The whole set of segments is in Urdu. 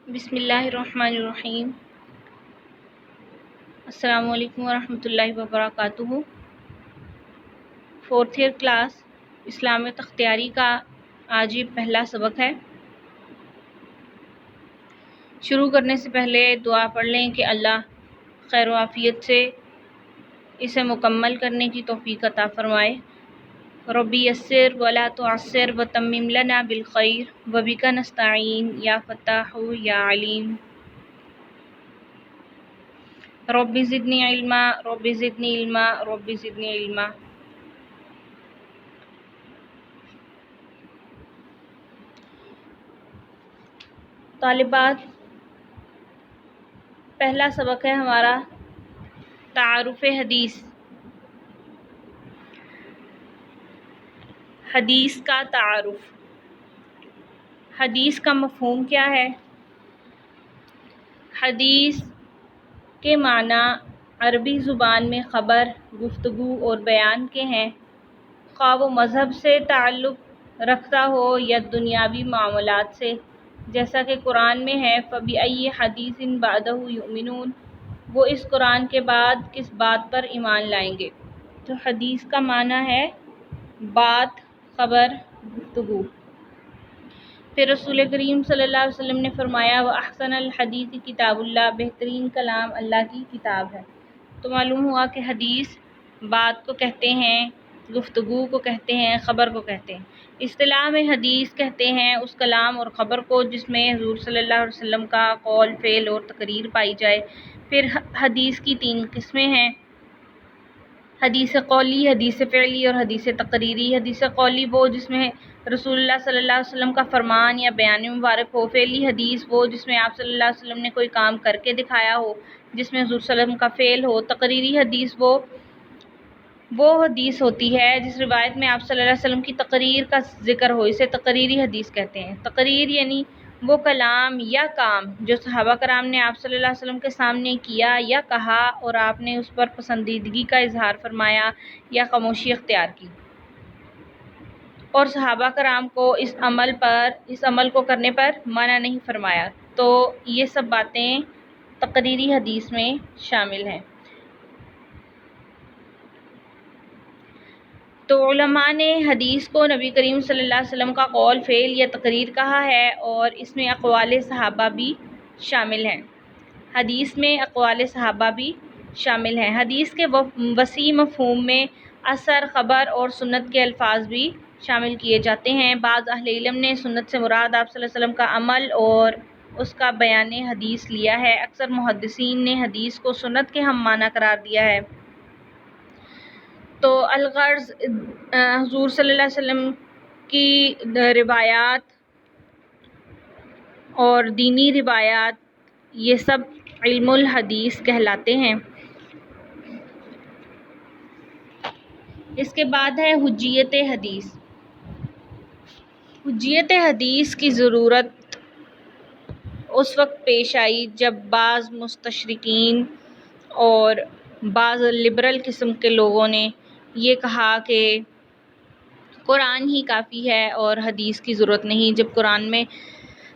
بسم اللہ الرحمن الرحیم۔ السلام علیکم ورحمۃ اللہ وبرکاتہ۔ فورتھ ایئر کلاس اسلام تختیاری کا آج یہ پہلا سبق ہے۔ شروع کرنے سے پہلے دعا پڑھ لیں کہ اللہ خیر و عافیت سے اسے مکمل کرنے کی توفیق عطا فرمائے۔ ربی یسر ولا تعسر وتمم لنا بالخیر وبک نستعین یا فتاح یا علیم۔ رب زدنی علما رب زدنی علما رب زدنی علما۔ طالبات، پہلا سبق ہے ہمارا تعارف حدیث۔ حدیث کا تعارف۔ حدیث کا مفہوم کیا ہے؟ حدیث کے معنی عربی زبان میں خبر، گفتگو اور بیان کے ہیں، خواہ وہ مذہب سے تعلق رکھتا ہو یا دنیاوی معاملات سے، جیسا کہ قرآن میں ہے فَبِأَيِّ حَدِيثٍ بَعْدَهُ يُؤْمِنُونَ، وہ اس قرآن کے بعد کس بات پر ایمان لائیں گے۔ تو حدیث کا معنی ہے بات، خبر، گفتگو۔ پھر رسول کریم صلی اللہ علیہ وسلم نے فرمایا وَأَحْسَنَ الْحَدِيثِ کتاب اللہ، بہترین کلام اللہ کی کتاب ہے۔ تو معلوم ہوا کہ حدیث بات کو کہتے ہیں، گفتگو کو کہتے ہیں، خبر کو کہتے ہیں۔ اصطلاح میں حدیث کہتے ہیں اس کلام اور خبر کو جس میں حضور صلی اللہ علیہ وسلم کا قول، فعل اور تقریر پائی جائے۔ پھر حدیث کی 3 قسمیں ہیں: حدیث قولی، حدیث فعلی اور حدیث تقریری۔ حدیث قولی وہ جس میں رسول اللہ صلی اللہ علیہ وسلم کا فرمان یا بیان مبارک ہو۔ فعلی حدیث وہ جس میں آپ صلی اللہ علیہ وسلم نے کوئی کام کر کے دکھایا ہو، جس میں حضور صلی اللہ علیہ وسلم کا فعل ہو۔ تقریری حدیث وہ حدیث ہوتی ہے جس روایت میں آپ صلی اللہ علیہ وسلم کی تقریر کا ذکر ہو، اسے تقریری حدیث کہتے ہیں۔ تقریر یعنی وہ کلام یا کام جو صحابہ کرام نے آپ صلی اللہ علیہ وسلم کے سامنے کیا یا کہا اور آپ نے اس پر پسندیدگی کا اظہار فرمایا یا خاموشی اختیار کی، اور صحابہ کرام کو اس عمل کو کرنے پر منع نہیں فرمایا، تو یہ سب باتیں تقریری حدیث میں شامل ہیں۔ تو علماء نے حدیث کو نبی کریم صلی اللہ علیہ وسلم کا قول، فعل یا تقریر کہا ہے، اور اس میں اقوال صحابہ بھی شامل ہیں۔ حدیث میں اقوال صحابہ بھی شامل ہیں۔ حدیث کے وسیع مفہوم میں اثر، خبر اور سنت کے الفاظ بھی شامل کیے جاتے ہیں۔ بعض اہل علم نے سنت سے مراد آپ صلی اللہ علیہ وسلم کا عمل اور اس کا بیان حدیث لیا ہے۔ اکثر محدثین نے حدیث کو سنت کے ہم معنی قرار دیا ہے۔ تو الغرض حضور صلی اللہ علیہ وسلم کی روایات اور دینی روایات، یہ سب علم الحدیث کہلاتے ہیں۔ اس کے بعد ہے حجیت حدیث۔ حجیت حدیث کی ضرورت اس وقت پیش آئی جب بعض مستشرقین اور بعض لبرل قسم کے لوگوں نے یہ کہا کہ قرآن ہی کافی ہے اور حدیث کی ضرورت نہیں۔ جب قرآن میں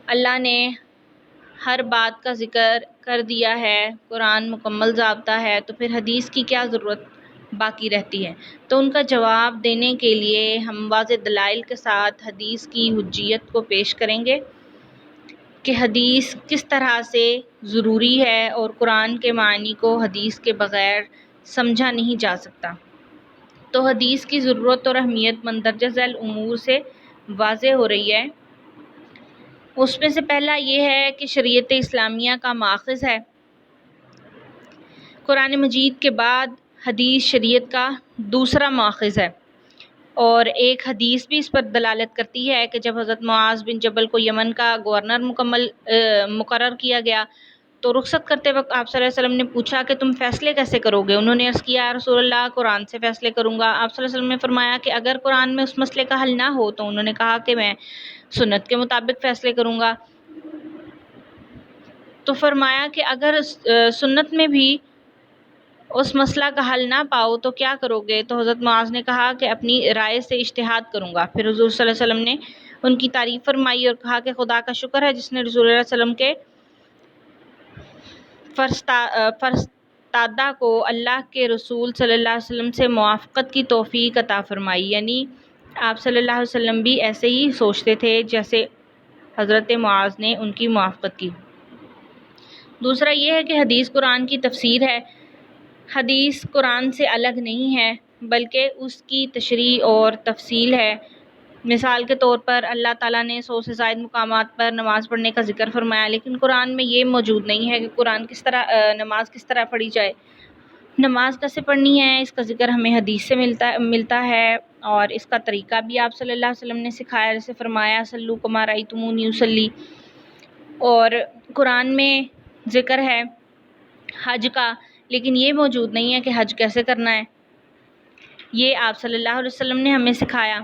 اللہ نے ہر بات کا ذکر کر دیا ہے، قرآن مکمل ضابطہ ہے، تو پھر حدیث کی کیا ضرورت باقی رہتی ہے؟ تو ان کا جواب دینے کے لیے ہم واضح دلائل کے ساتھ حدیث کی حجیت کو پیش کریں گے کہ حدیث کس طرح سے ضروری ہے اور قرآن کے معنی کو حدیث کے بغیر سمجھا نہیں جا سکتا۔ تو حدیث کی ضرورت اور اہمیت مندرجہ ذیل امور سے واضح ہو رہی ہے۔ اس میں سے پہلا یہ ہے کہ شریعت اسلامیہ کا ماخذ ہے۔ قرآن مجید کے بعد حدیث شریعت کا دوسرا ماخذ ہے، اور ایک حدیث بھی اس پر دلالت کرتی ہے کہ جب حضرت معاذ بن جبل کو یمن کا گورنر مقرر کیا گیا تو رخصت کرتے وقت آپ صلی اللہ علیہ وسلم نے پوچھا کہ تم فیصلے کیسے کرو گے؟ انہوں نے عرض کیا یا رسول اللہ، قرآن سے فیصلے کروں گا۔ آپ صلی اللہ علیہ وسلم نے فرمایا کہ اگر قرآن میں اس مسئلے کا حل نہ ہو تو انہوں نے کہا کہ میں سنت کے مطابق فیصلے کروں گا۔ تو فرمایا کہ اگر سنت میں بھی اس مسئلہ کا حل نہ پاؤ تو کیا کرو گے؟ تو حضرت معاذ نے کہا کہ اپنی رائے سے اجتہاد کروں گا۔ پھر حضور صلی اللہ علیہ وسلم نے ان کی تعریف فرمائی اور کہا کہ خدا کا شکر ہے جس نے رسول اللہ صلی اللہ علیہ وسلم کے فرستادہ کو اللہ کے رسول صلی اللہ علیہ وسلم سے موافقت کی توفیق عطا فرمائی، یعنی آپ صلی اللہ علیہ وسلم بھی ایسے ہی سوچتے تھے جیسے حضرت معاذ نے ان کی موافقت کی۔ دوسرا یہ ہے کہ حدیث قرآن کی تفسیر ہے۔ حدیث قرآن سے الگ نہیں ہے بلکہ اس کی تشریح اور تفصیل ہے۔ مثال کے طور پر اللہ تعالیٰ نے 100 سے زائد مقامات پر نماز پڑھنے کا ذکر فرمایا، لیکن قرآن میں یہ موجود نہیں ہے کہ نماز کس طرح پڑھی جائے، نماز کیسے پڑھنی ہے، اس کا ذکر ہمیں حدیث سے ملتا ہے، اور اس کا طریقہ بھی آپ صلی اللہ علیہ وسلم نے سکھایا، جیسے فرمایا صلو کما رأیتمونی اصلی۔ اور قرآن میں ذکر ہے حج کا، لیکن یہ موجود نہیں ہے کہ حج کیسے کرنا ہے، یہ آپ صلی اللہ علیہ وسلم نے ہمیں سکھایا۔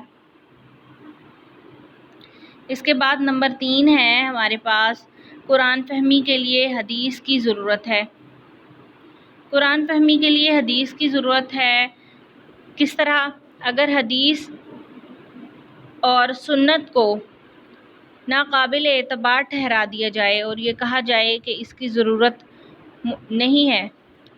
اس کے بعد نمبر 3 ہے ہمارے پاس قرآن فہمی کے لیے حدیث کی ضرورت ہے۔ قرآن فہمی کے لیے حدیث کی ضرورت ہے کس طرح؟ اگر حدیث اور سنت کو ناقابل اعتبار ٹھہرا دیا جائے اور یہ کہا جائے کہ اس کی ضرورت نہیں ہے،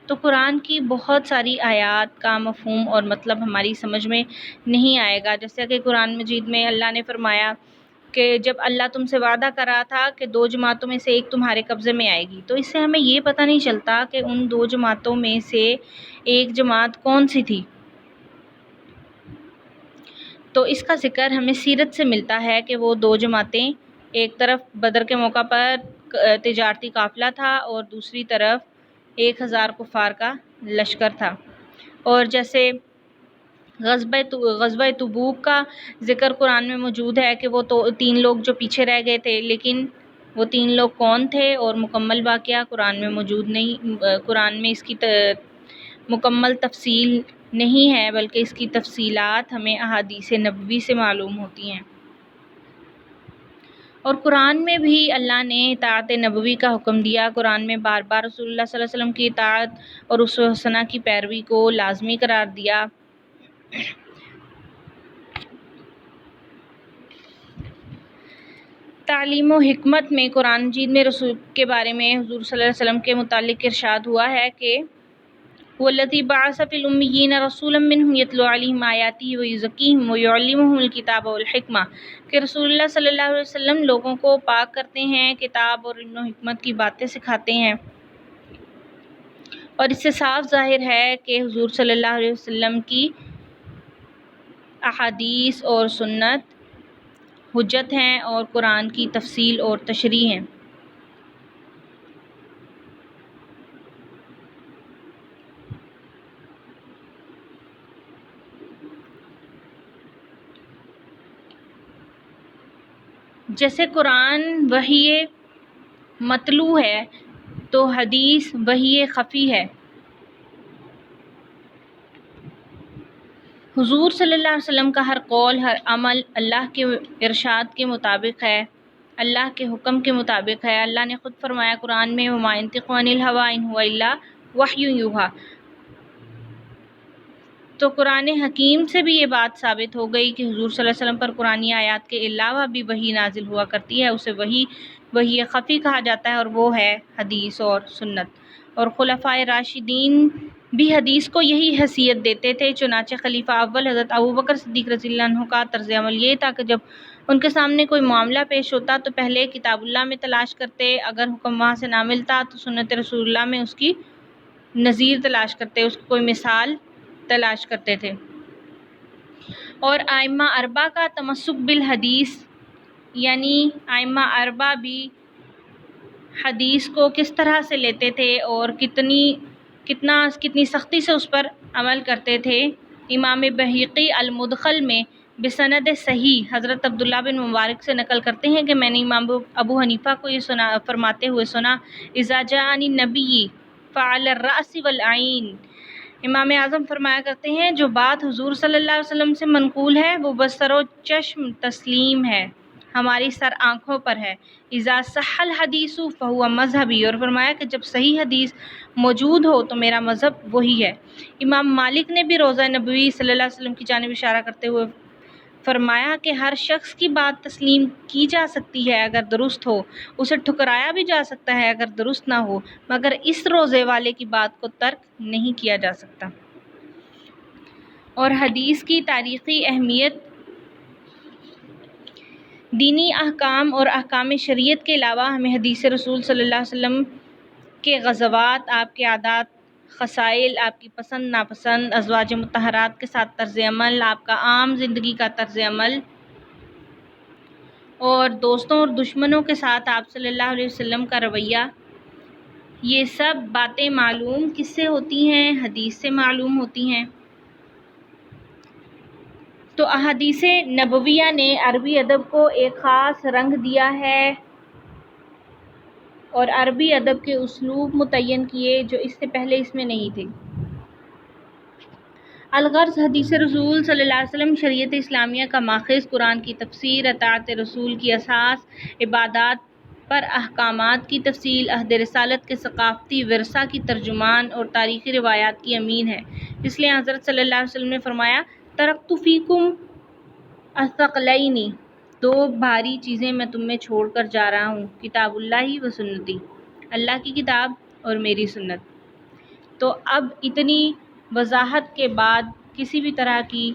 تو قرآن کی بہت ساری آیات کا مفہوم اور مطلب ہماری سمجھ میں نہیں آئے گا۔ جیسے کہ قرآن مجید میں اللہ نے فرمایا کہ جب اللہ تم سے وعدہ کر رہا تھا کہ 2 جماعتوں میں سے ایک تمہارے قبضے میں آئے گی، تو اس سے ہمیں یہ پتہ نہیں چلتا کہ ان 2 جماعتوں میں سے ایک جماعت کون سی تھی۔ تو اس کا ذکر ہمیں سیرت سے ملتا ہے کہ وہ 2 جماعتیں، ایک طرف بدر کے موقع پر تجارتی قافلہ تھا اور دوسری طرف 1000 کفار کا لشکر تھا۔ اور جیسے غزوہ تبوک کا ذکر قرآن میں موجود ہے کہ وہ 3 لوگ جو پیچھے رہ گئے تھے، لیکن وہ 3 لوگ کون تھے اور مکمل واقعہ قرآن میں موجود نہیں، قرآن میں اس کی مکمل تفصیل نہیں ہے، بلکہ اس کی تفصیلات ہمیں احادیث نبوی سے معلوم ہوتی ہیں۔ اور قرآن میں بھی اللہ نے اطاعت نبوی کا حکم دیا، قرآن میں بار بار رسول اللہ صلی اللہ علیہ وسلم کی اطاعت اور اسوہ حسنہ کی پیروی کو لازمی قرار دیا۔ تعلیم و حکمت میں قرآن مجید میں رسول کے بارے میں حضور صلی اللہ علیہ وسلم کے متعلق ارشاد ہوا ہے کہ وَالَّذِي بَعَثَ فِي الْأُمِّيِّينَ رَسُولًا مِّنْهُمْ يَتْلُو عَلَيْهِمْ آيَاتِهِ وَيُزَكِّيهِمْ وَيُعَلِّمُهُمُ الْكِتَابَ وَالْحِكْمَةَ کہ رسول اللہ صلی اللہ علیہ وسلم لوگوں کو پاک کرتے ہیں، کتاب اور علم و حکمت کی باتیں سکھاتے ہیں۔ اور اس سے صاف ظاہر ہے کہ حضور صلی اللہ علیہ وسلم کی احادیث اور سنت حجت ہیں اور قرآن کی تفصیل اور تشریح ہیں۔ جیسے قرآن وحی مطلوع ہے تو حدیث وحی خفی ہے۔ حضور صلی اللہ علیہ وسلم کا ہر قول، ہر عمل اللہ کے ارشاد کے مطابق ہے، اللہ کے حکم کے مطابق ہے۔ اللہ نے خود فرمایا قرآن میں وَمَا يَنطِقُ عَنِ الْهَوَىٰ إِنْ هُوَ إِلَّا وَحْيٌ يُوحَىٰ۔ تو قرآن حکیم سے بھی یہ بات ثابت ہو گئی کہ حضور صلی اللہ علیہ وسلم پر قرآنی آیات کے علاوہ بھی وحی نازل ہوا کرتی ہے، اسے وحی خفی کہا جاتا ہے، اور وہ ہے حدیث اور سنت۔ اور خلفائے راشدین بھی حدیث کو یہی حیثیت دیتے تھے، چنانچہ خلیفہ اول حضرت ابوبکر صدیق رضی اللہ عنہ کا طرز عمل یہ تھا کہ جب ان کے سامنے کوئی معاملہ پیش ہوتا تو پہلے کتاب اللہ میں تلاش کرتے، اگر حکم وہاں سے نہ ملتا تو سنت رسول اللہ میں اس کی نظیر تلاش کرتے، اس کی کوئی مثال تلاش کرتے تھے۔ اور ائمہ اربعہ کا تمسک بالحدیث، یعنی ائمہ اربعہ بھی حدیث کو کس طرح سے لیتے تھے اور کتنی سختی سے اس پر عمل کرتے تھے۔ امام بہقی المدخل میں بسند صحیح حضرت عبداللہ بن مبارک سے نقل کرتے ہیں کہ میں نے امام ابو حنیفہ کو یہ فرماتے ہوئے سنا اذا جاءنی النبی فعلی الرأس والعین۔ امام اعظم فرمایا کرتے ہیں جو بات حضور صلی اللہ علیہ وسلم سے منقول ہے وہ بسر و چشم تسلیم ہے، ہماری سر آنکھوں پر ہے۔ اذا صح الحدیث فہو مذہبی، اور فرمایا کہ جب صحیح حدیث موجود ہو تو میرا مذہب وہی ہے۔ امام مالک نے بھی روضہ نبوی صلی اللہ علیہ وسلم کی جانب اشارہ کرتے ہوئے فرمایا کہ ہر شخص کی بات تسلیم کی جا سکتی ہے اگر درست ہو، اسے ٹھکرایا بھی جا سکتا ہے اگر درست نہ ہو، مگر اس روزے والے کی بات کو ترک نہیں کیا جا سکتا۔ اور حدیث کی تاریخی اہمیت: دینی احکام اور احکام شریعت کے علاوہ ہمیں حدیث رسول صلی اللہ علیہ وسلم کے غزوات، آپ کے عادات خصائل، آپ کی پسند ناپسند، ازواج مطہرات کے ساتھ طرز عمل، آپ کا عام زندگی کا طرز عمل، اور دوستوں اور دشمنوں کے ساتھ آپ صلی اللہ علیہ وسلم کا رویہ، یہ سب باتیں معلوم کس سے ہوتی ہیں؟ حدیث سے معلوم ہوتی ہیں۔ تو احادیث نبویہ نے عربی ادب کو ایک خاص رنگ دیا ہے اور عربی ادب کے اسلوب متعین کیے جو اس سے پہلے اس میں نہیں تھے۔ الغرض حدیث رسول صلی اللہ علیہ وسلم شریعت اسلامیہ کا ماخذ، قرآن کی تفسیر، اطاعت رسول کی اساس، عبادات پر احکامات کی تفصیل، عہد رسالت کے ثقافتی ورثہ کی ترجمان اور تاریخی روایات کی امین ہے۔ اس لیے حضرت صلی اللہ علیہ وسلم نے فرمایا، ترکت فیکم الثقلین، دو بھاری چیزیں میں تم میں چھوڑ کر جا رہا ہوں، کتاب اللہ و سنتی، اللہ کی کتاب اور میری سنت۔ تو اب اتنی وضاحت کے بعد کسی بھی طرح کی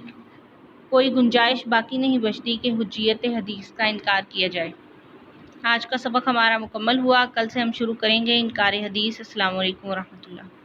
کوئی گنجائش باقی نہیں بچتی کہ حجیت حدیث کا انکار کیا جائے۔ آج کا سبق ہمارا مکمل ہوا، کل سے ہم شروع کریں گے انکار حدیث۔ السلام علیکم ورحمۃ اللہ۔